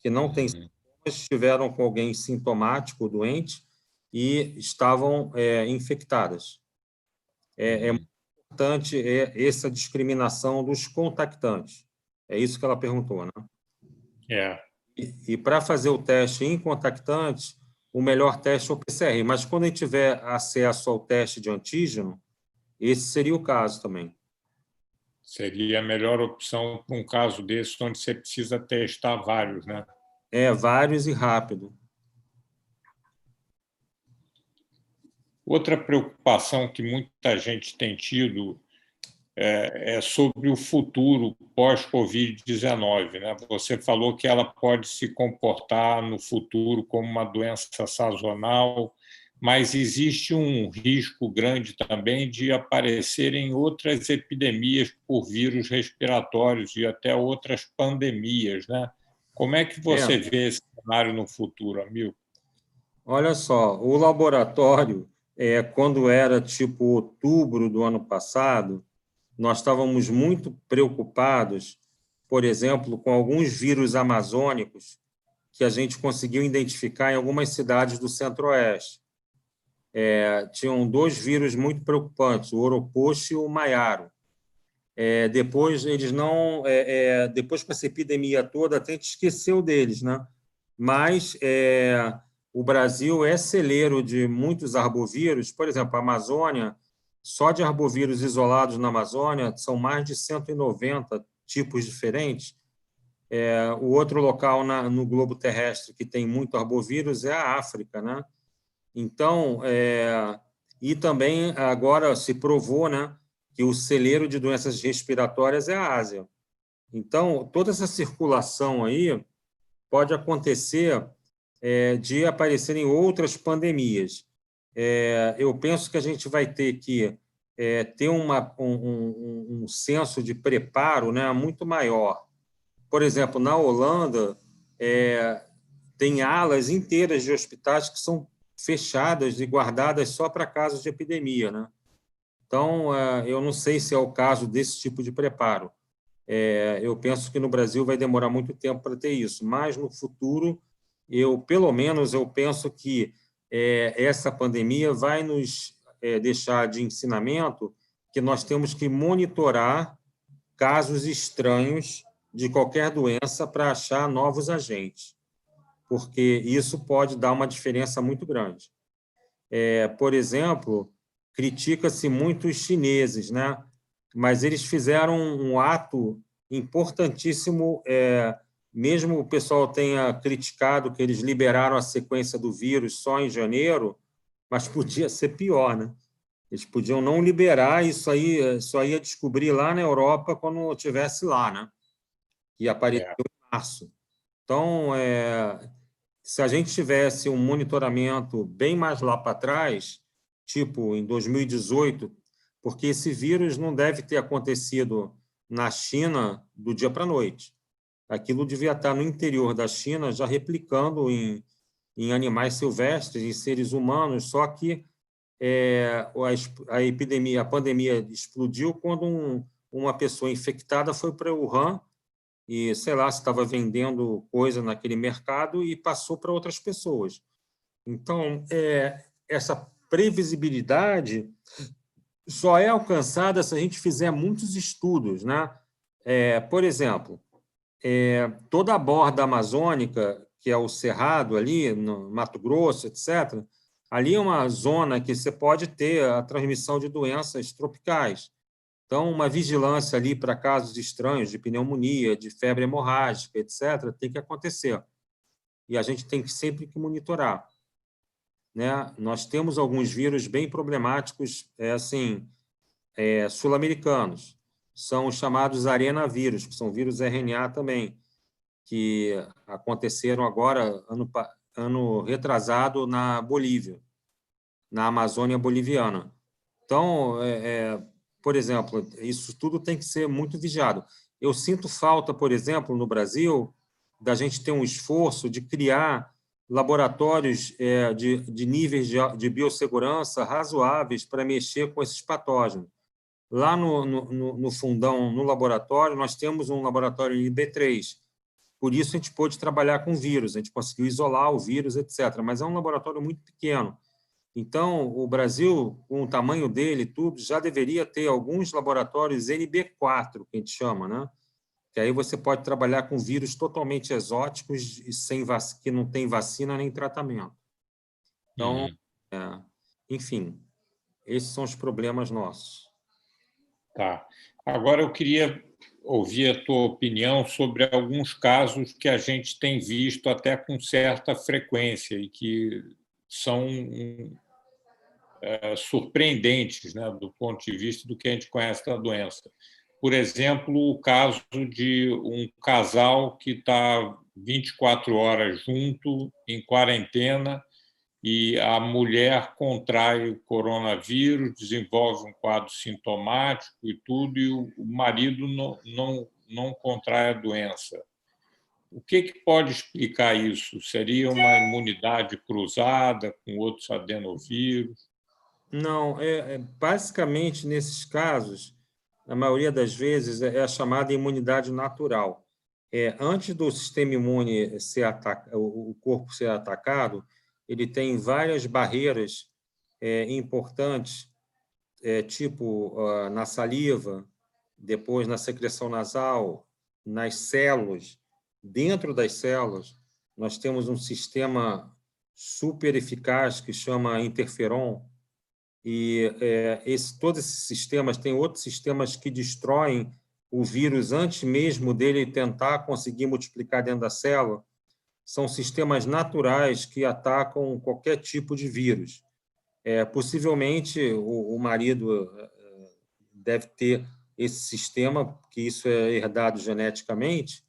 que não têm sintomas, estiveram com alguém sintomático, doente, e estavam infectadas. É importante essa discriminação dos contactantes. É isso que ela perguntou, né? E para fazer o teste em contactantes, o melhor teste é o PCR. Mas quando a gente tiver acesso ao teste de antígeno, esse seria o caso também. Seria a melhor opção para um caso desse, onde você precisa testar vários, né? Vários e rápido. Outra preocupação que muita gente tem tido é sobre o futuro pós-Covid-19, né? Você falou que ela pode se comportar no futuro como uma doença sazonal, mas existe um risco grande também de aparecerem outras epidemias por vírus respiratórios e até outras pandemias, né? Como é que você vê esse cenário no futuro, Amilcar? Olha só, o laboratório, quando era tipo outubro do ano passado, nós estávamos muito preocupados, por exemplo, com alguns vírus amazônicos que a gente conseguiu identificar em algumas cidades do Centro-Oeste. Tinham 2 vírus muito preocupantes, o Oropoxi e o Maiaro. Depois, eles não... depois, com essa epidemia toda, até a gente esqueceu deles, né? Mas o Brasil é celeiro de muitos arbovírus. Por exemplo, a Amazônia, só de arbovírus isolados na Amazônia, são mais de 190 tipos diferentes. O outro local no globo terrestre que tem muito arbovírus é a África, né? Então, e também agora se provou, né, que o celeiro de doenças respiratórias é a Ásia. Então, toda essa circulação aí pode acontecer de aparecerem outras pandemias. Eu penso que a gente vai ter que ter um senso de preparo, né, muito maior. Por exemplo, na Holanda, tem alas inteiras de hospitais que são fechadas e guardadas só para casos de epidemia, né? Então, eu não sei se é o caso desse tipo de preparo. Eu penso que no Brasil vai demorar muito tempo para ter isso, mas no futuro, pelo menos, eu penso que essa pandemia vai nos deixar de ensinamento que nós temos que monitorar casos estranhos de qualquer doença para achar novos agentes, porque isso pode dar uma diferença muito grande. Por exemplo, critica-se muito os chineses, né? Mas eles fizeram um ato importantíssimo, mesmo o pessoal tenha criticado que eles liberaram a sequência do vírus só em janeiro, mas podia ser pior, né? Eles podiam não liberar, isso aí só ia descobrir lá na Europa quando estivesse lá, né? E apareceu em março. Então, se a gente tivesse um monitoramento bem mais lá para trás, tipo em 2018, porque esse vírus não deve ter acontecido na China do dia para a noite. Aquilo devia estar no interior da China, já replicando em animais silvestres, em seres humanos, só que a pandemia explodiu quando uma pessoa infectada foi para Wuhan e, sei lá, se estava vendendo coisa naquele mercado e passou para outras pessoas. Então, essa previsibilidade só é alcançada se a gente fizer muitos estudos, né? Por exemplo, toda a borda amazônica, que é o Cerrado ali, no Mato Grosso, etc., ali é uma zona que você pode ter a transmissão de doenças tropicais. Então, uma vigilância ali para casos estranhos de pneumonia, de febre hemorrágica, etc., tem que acontecer. E a gente tem que sempre monitorar, né? Nós temos alguns vírus bem problemáticos, sul-americanos. São os chamados arenavírus, que são vírus RNA também, que aconteceram agora, ano retrasado, na Bolívia, na Amazônia boliviana. Então, por exemplo, isso tudo tem que ser muito vigiado. Eu sinto falta, por exemplo, no Brasil, da gente ter um esforço de criar laboratórios de níveis de biossegurança razoáveis para mexer com esses patógenos. Lá no fundão, no laboratório, nós temos um laboratório IB3. Por isso, a gente pôde trabalhar com vírus, a gente conseguiu isolar o vírus, etc. Mas é um laboratório muito pequeno. Então, o Brasil, com o tamanho dele, tudo, já deveria ter alguns laboratórios NB4, que a gente chama, né? Que aí você pode trabalhar com vírus totalmente exóticos e que não tem vacina nem tratamento. Então, enfim, esses são os problemas nossos. Tá. Agora eu queria ouvir a tua opinião sobre alguns casos que a gente tem visto até com certa frequência e que são surpreendentes, né, do ponto de vista do que a gente conhece da doença. Por exemplo, o caso de um casal que está 24 horas junto, em quarentena, e a mulher contrai o coronavírus, desenvolve um quadro sintomático e tudo, e o marido não contrai a doença. O que pode explicar isso? Seria uma imunidade cruzada com outros adenovírus? Não, basicamente, nesses casos, a maioria das vezes, é a chamada imunidade natural. Antes do sistema imune ser o corpo ser atacado, ele tem várias barreiras importantes, tipo na saliva, depois na secreção nasal, nas células. Dentro das células, nós temos um sistema super eficaz que chama interferon, e todos esses sistemas, tem outros sistemas que destroem o vírus antes mesmo dele tentar conseguir multiplicar dentro da célula. São sistemas naturais que atacam qualquer tipo de vírus. Possivelmente, o marido deve ter esse sistema, porque isso é herdado geneticamente,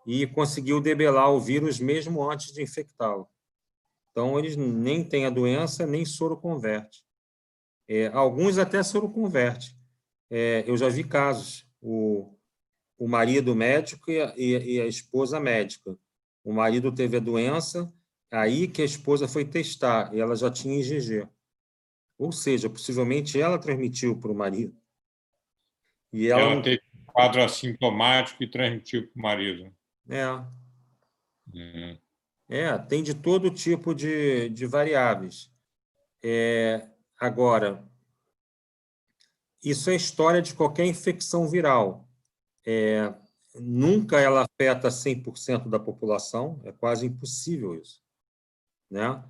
e conseguiu debelar o vírus mesmo antes de infectá-lo. Então, eles nem têm a doença, nem soro converte. Alguns até soro converte. Eu já vi casos, o marido médico e a esposa médica. O marido teve a doença, aí que a esposa foi testar, e ela já tinha IgG. Ou seja, possivelmente ela transmitiu para o marido. E ela Ela teve um quadro assintomático e transmitiu para o marido. Tem de todo tipo de variáveis. Agora, isso é história de qualquer infecção viral. Nunca ela afeta 100% da população, é quase impossível isso, né?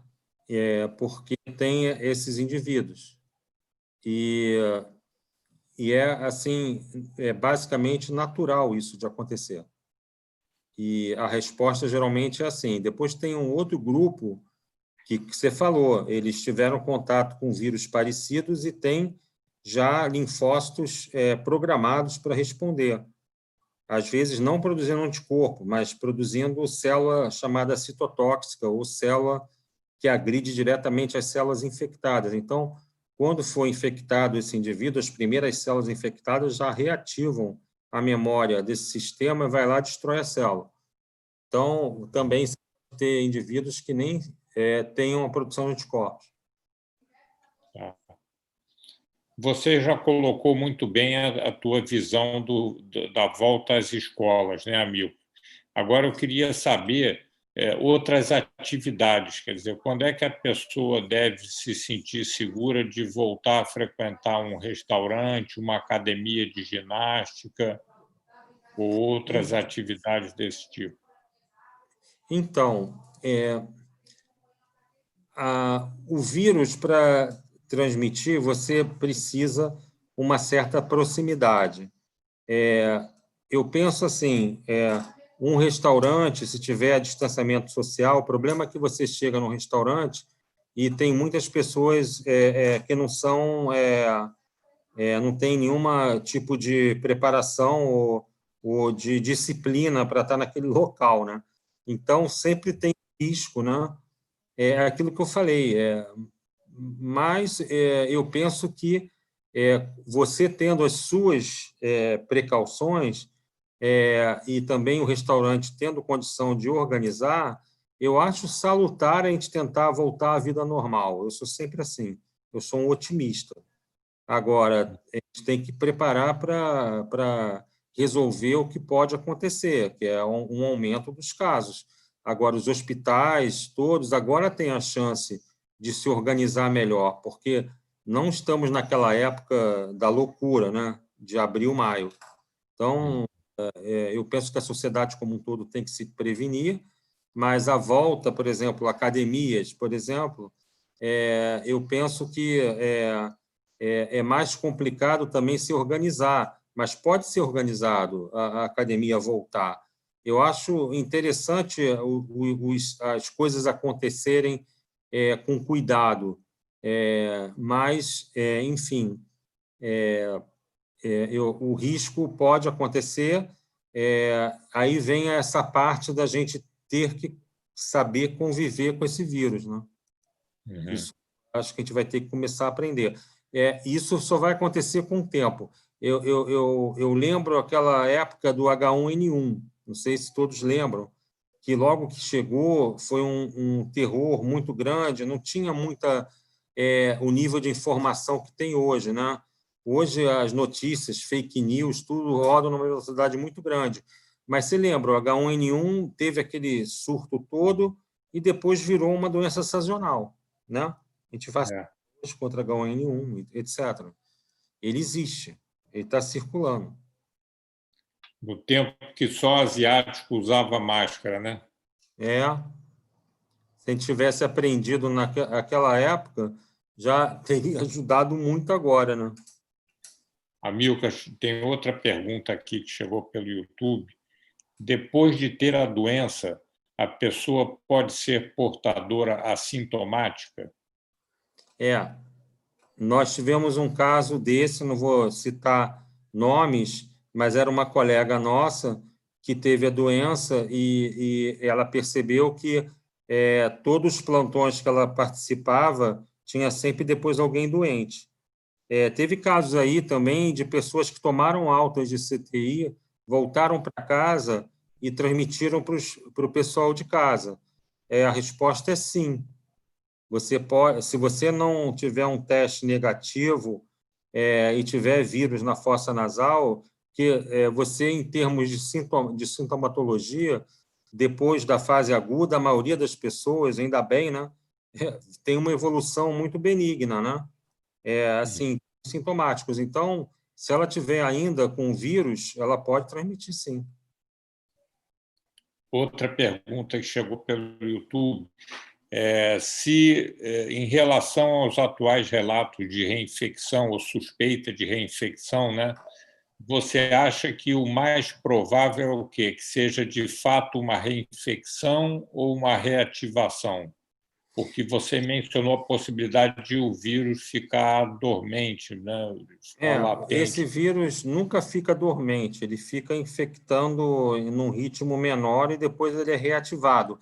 Porque tem esses indivíduos. E assim, basicamente natural isso de acontecer. E a resposta geralmente é assim. Depois tem um outro grupo que você falou, eles tiveram contato com vírus parecidos e têm já linfócitos programados para responder. Às vezes não produzindo anticorpo, mas produzindo célula chamada citotóxica, ou célula que agride diretamente as células infectadas. Então, quando for infectado esse indivíduo, as primeiras células infectadas já reativam a memória desse sistema e vai lá e destrói a célula. Então, também se ter indivíduos que nem tenham a produção de anticorpos. Você já colocou muito bem a tua visão da volta às escolas, né, Amilcar? Agora, eu queria saber outras atividades, quer dizer, quando é que a pessoa deve se sentir segura de voltar a frequentar um restaurante, uma academia de ginástica ou outras atividades desse tipo? Então, o vírus, para transmitir, você precisa uma certa proximidade. Eu penso assim, um restaurante, se tiver distanciamento social, o problema é que você chega num restaurante e tem muitas pessoas que não são, não tem nenhum tipo de preparação ou de disciplina para estar naquele local, né? Então, sempre tem risco, né? É aquilo que eu falei, mas eu penso que você tendo as suas precauções e também o restaurante tendo condição de organizar, eu acho salutar a gente tentar voltar à vida normal. Eu sou sempre assim, eu sou um otimista. Agora, a gente tem que preparar para resolver o que pode acontecer, que é um aumento dos casos. Agora, os hospitais todos agora têm a chance de se organizar melhor, porque não estamos naquela época da loucura, né? De abril, maio. Então, eu penso que a sociedade como um todo tem que se prevenir, mas a volta, por exemplo, academias, por exemplo, eu penso que é mais complicado também se organizar, mas pode ser organizado a academia voltar. Eu acho interessante as coisas acontecerem com cuidado, mas, enfim, o risco pode acontecer, aí vem essa parte da gente ter que saber conviver com esse vírus, né? Uhum. Isso acho que a gente vai ter que começar a aprender. Isso só vai acontecer com o tempo. Eu lembro aquela época do H1N1, não sei se todos lembram, que logo que chegou foi um terror muito grande, não tinha o nível de informação que tem hoje, né? Hoje as notícias, fake news, tudo roda numa velocidade muito grande. Mas se lembra, o H1N1 teve aquele surto todo e depois virou uma doença sazonal, né? A gente faz contra H1N1, etc. Ele existe, ele está circulando. No tempo que só asiático usava máscara, né? Se a gente tivesse aprendido naquela época, já teria ajudado muito agora, né? Amilcar, tem outra pergunta aqui que chegou pelo YouTube. Depois de ter a doença, a pessoa pode ser portadora assintomática? Nós tivemos um caso desse, não vou citar nomes, mas era uma colega nossa que teve a doença e ela percebeu que todos os plantões que ela participava tinha sempre depois alguém doente. Teve casos aí também de pessoas que tomaram altas de CTI, voltaram para casa e transmitiram para o pessoal de casa. A resposta é sim. Você pode, se você não tiver um teste negativo e tiver vírus na fossa nasal, que você, em termos de sintomatologia, depois da fase aguda, a maioria das pessoas, ainda bem, né, tem uma evolução muito benigna, né? Assim, sintomáticos. Então, se ela tiver ainda com vírus, ela pode transmitir, sim. Outra pergunta que chegou pelo YouTube. Se, em relação aos atuais relatos de reinfecção ou suspeita de reinfecção, né, você acha que o mais provável é o quê? Que seja, de fato, uma reinfecção ou uma reativação? Porque você mencionou a possibilidade de o vírus ficar dormente, né, ficar latente. Esse vírus nunca fica dormente, ele fica infectando num ritmo menor e depois ele é reativado.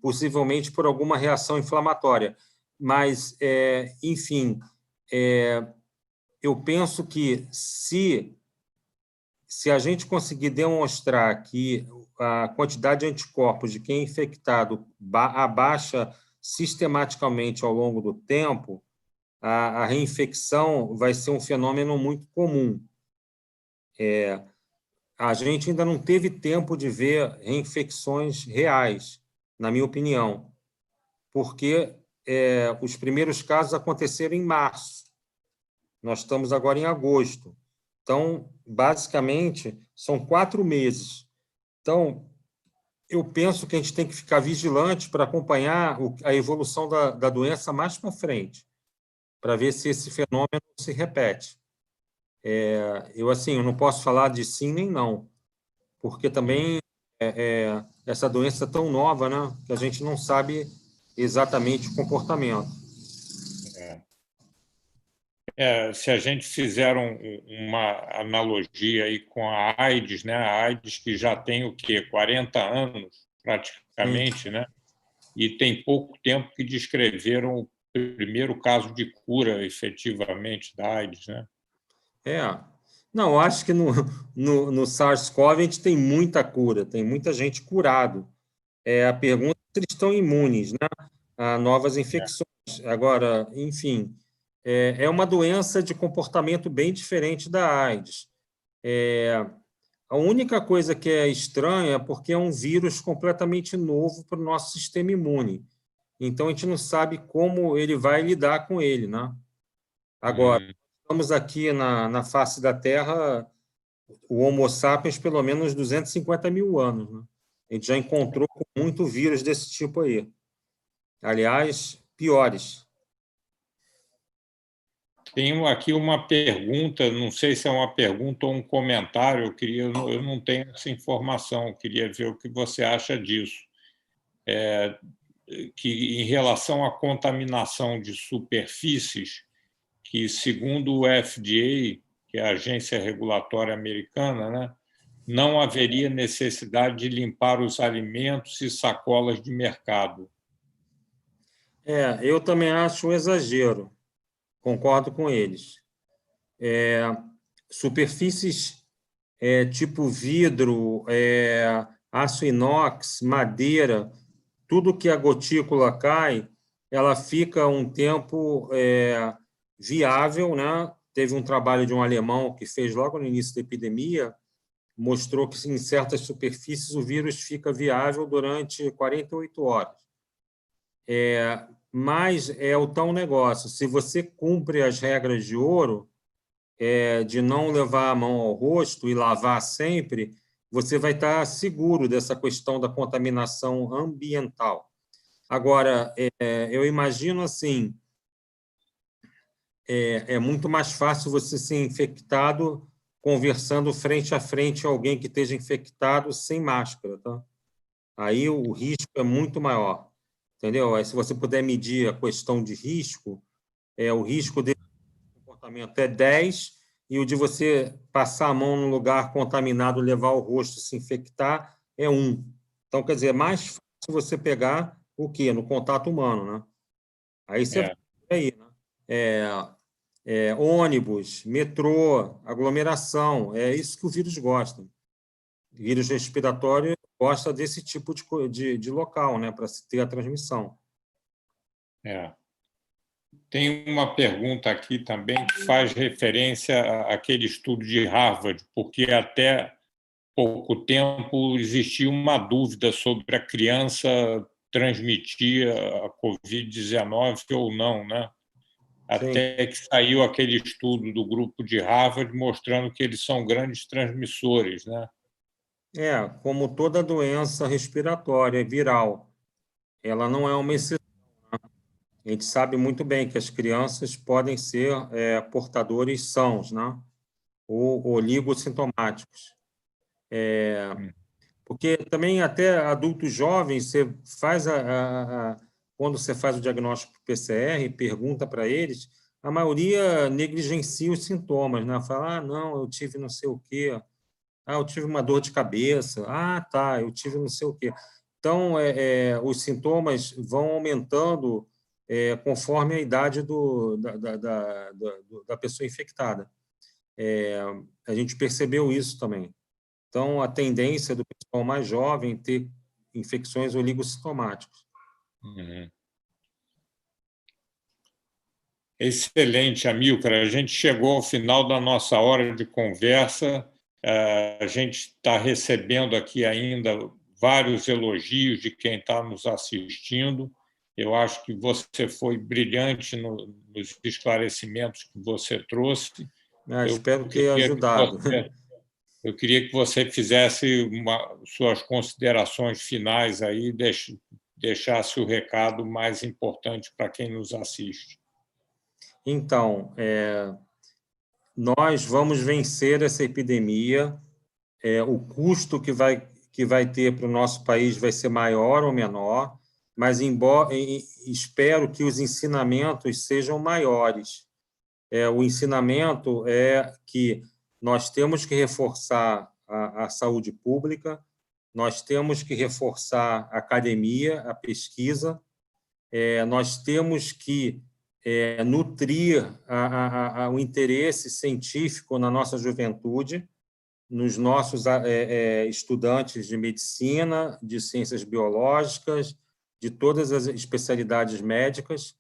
Possivelmente por alguma reação inflamatória. Mas, enfim, eu penso que se a gente conseguir demonstrar que a quantidade de anticorpos de quem é infectado abaixa sistematicamente ao longo do tempo, a reinfecção vai ser um fenômeno muito comum. A gente ainda não teve tempo de ver reinfecções reais, na minha opinião, porque os primeiros casos aconteceram em março. Nós estamos agora em agosto. Então, basicamente, são 4 meses. Então, eu penso que a gente tem que ficar vigilante para acompanhar a evolução da doença mais para frente, para ver se esse fenômeno se repete. Eu não posso falar de sim nem não, porque também essa doença é tão nova, né, que a gente não sabe exatamente o comportamento. Se a gente fizer uma analogia aí com a AIDS, né? A AIDS que já tem o quê? 40 anos, praticamente, né? E tem pouco tempo que descreveram o primeiro caso de cura, efetivamente, da AIDS, né? Não, acho que no SARS-CoV a gente tem muita cura, tem muita gente curado. A pergunta é se eles estão imunes, né, a novas infecções. Agora, enfim, é uma doença de comportamento bem diferente da AIDS. A única coisa que é estranha é porque é um vírus completamente novo para o nosso sistema imune. então a gente não sabe como ele vai lidar com ele, né? Agora, estamos aqui na face da Terra, o Homo sapiens, pelo menos 250 mil anos, né? A gente já encontrou muito vírus desse tipo aí. Aliás, piores. Tenho aqui uma pergunta, não sei se é uma pergunta ou um comentário, eu não tenho essa informação, eu queria ver o que você acha disso. Que em relação à contaminação de superfícies, que segundo o FDA, que é a agência regulatória americana, né, não haveria necessidade de limpar os alimentos e sacolas de mercado. Eu também acho um exagero, concordo com eles. Superfícies tipo vidro, aço inox, madeira, tudo que a gotícula cai, ela fica um tempo viável, né? Teve um trabalho de um alemão que fez logo no início da epidemia, mostrou que em certas superfícies o vírus fica viável durante 48 horas. Mas é o tal negócio, se você cumpre as regras de ouro, de não levar a mão ao rosto e lavar sempre, você vai estar seguro dessa questão da contaminação ambiental. Agora, eu imagino assim, é muito mais fácil você ser infectado conversando frente a frente a alguém que esteja infectado sem máscara, tá? Aí o risco é muito maior, entendeu? Aí, se você puder medir a questão de risco, o risco desse comportamento é 10 e o de você passar a mão num lugar contaminado, levar o rosto, se infectar, é 1. Então, quer dizer, é mais fácil você pegar o quê? No contato humano, né? Aí você vai aí, né? Ônibus, metrô, aglomeração, é isso que o vírus gosta. O vírus respiratório gosta desse tipo de local, né, para se ter a transmissão. Tem uma pergunta aqui também que faz referência àquele estudo de Harvard, porque até pouco tempo existia uma dúvida sobre a criança transmitir a Covid-19 ou não, né? Até que saiu aquele estudo do grupo de Harvard mostrando que eles são grandes transmissores, né? Como toda doença respiratória viral, ela não é uma exceção. A gente sabe muito bem que as crianças podem ser portadores sãos, né? Ou oligossintomáticos. Porque também até adultos jovens, você faz quando você faz o diagnóstico PCR, pergunta para eles, a maioria negligencia os sintomas, né? Fala, não, eu tive não sei o quê, eu tive uma dor de cabeça, tá, eu tive não sei o quê. Então, os sintomas vão aumentando conforme a idade da pessoa infectada. A gente percebeu isso também. Então, a tendência do pessoal mais jovem ter infecções oligossintomáticas. Excelente, Amilcar. A gente chegou ao final da nossa hora de conversa. A gente está recebendo aqui ainda vários elogios de quem está nos assistindo. Eu acho que você foi brilhante nos esclarecimentos que você trouxe. Espero ter ajudado. Eu queria que você fizesse suas considerações finais aí, deixasse o recado mais importante para quem nos assiste. Então, nós vamos vencer essa epidemia. O custo que vai ter para o nosso país vai ser maior ou menor, mas espero que os ensinamentos sejam maiores. O ensinamento é que nós temos que reforçar a saúde pública, nós temos que reforçar a academia, a pesquisa, nós temos que nutrir o interesse científico na nossa juventude, nos nossos estudantes de medicina, de ciências biológicas, de todas as especialidades médicas,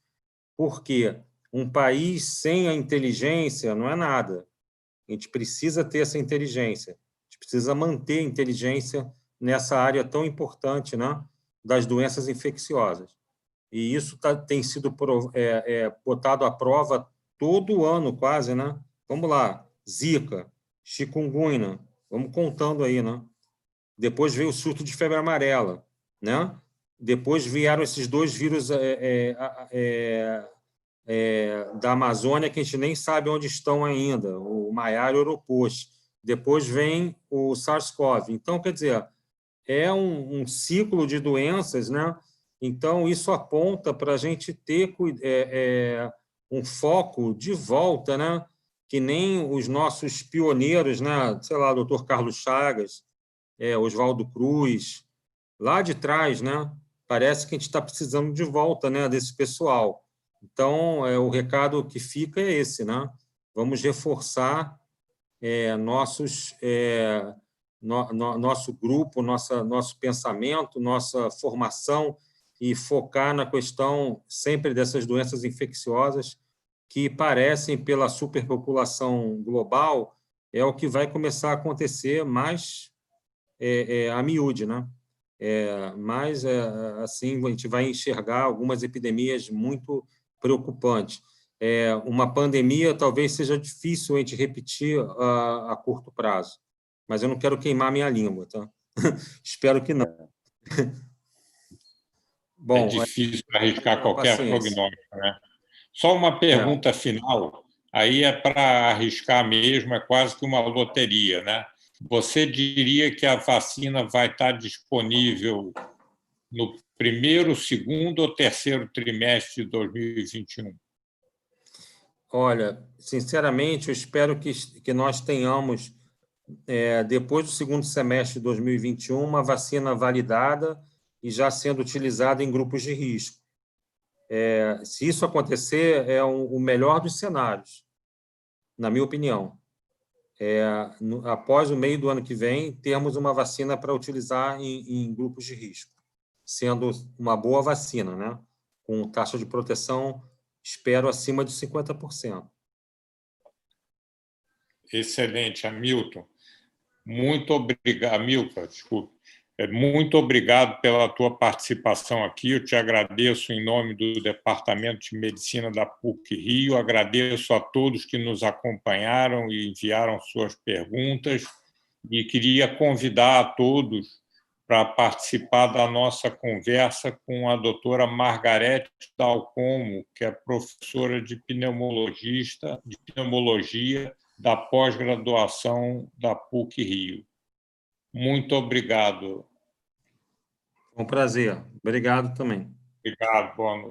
porque um país sem a inteligência não é nada. A gente precisa ter essa inteligência, a gente precisa manter a inteligência nessa área tão importante, né, das doenças infecciosas. e isso tem sido botado à prova todo ano, quase, né? Vamos lá, Zika, chikungunya, vamos contando aí, né? Depois veio o surto de febre amarela, né? Depois vieram esses 2 vírus da Amazônia que a gente nem sabe onde estão ainda, o Maiara e o Oropouche. Depois vem o SARS-CoV. Então, quer dizer, é um ciclo de doenças, né? Então, isso aponta para a gente ter um foco de volta, né? Que nem os nossos pioneiros, né? Sei lá, o Dr. Carlos Chagas, Oswaldo Cruz, lá de trás, né? Parece que a gente está precisando de volta, né? Desse pessoal. Então, o recado que fica é esse, né? Vamos reforçar nosso grupo, nosso pensamento, nossa formação e focar na questão sempre dessas doenças infecciosas que parecem, pela superpopulação global, é o que vai começar a acontecer mais a miúde, né? Mas, assim, a gente vai enxergar algumas epidemias muito preocupantes. Uma pandemia talvez seja difícil a gente repetir a curto prazo, mas eu não quero queimar minha língua, tá? Espero que não. Bom, é difícil arriscar qualquer prognóstico, né? Só uma pergunta final, aí é para arriscar mesmo, é quase que uma loteria, né? Você diria que a vacina vai estar disponível no primeiro, segundo ou terceiro trimestre de 2021? Olha, sinceramente, eu espero que nós tenhamos, depois do segundo semestre de 2021, uma vacina validada e já sendo utilizada em grupos de risco. Se isso acontecer, é o melhor dos cenários, na minha opinião. Após o meio do ano que vem, termos uma vacina para utilizar em grupos de risco, sendo uma boa vacina, né? Com taxa de proteção, espero, acima de 50%. Excelente, Hamilton. Muito obrigado, Amilcar, desculpe. Muito obrigado pela tua participação aqui. Eu te agradeço em nome do Departamento de Medicina da PUC-Rio, agradeço a todos que nos acompanharam e enviaram suas perguntas e queria convidar a todos para participar da nossa conversa com a doutora Margarete Dalcomo, que é professora de pneumologia da pós-graduação da PUC-Rio. Muito obrigado. Um prazer. Obrigado também. Obrigado, boa noite.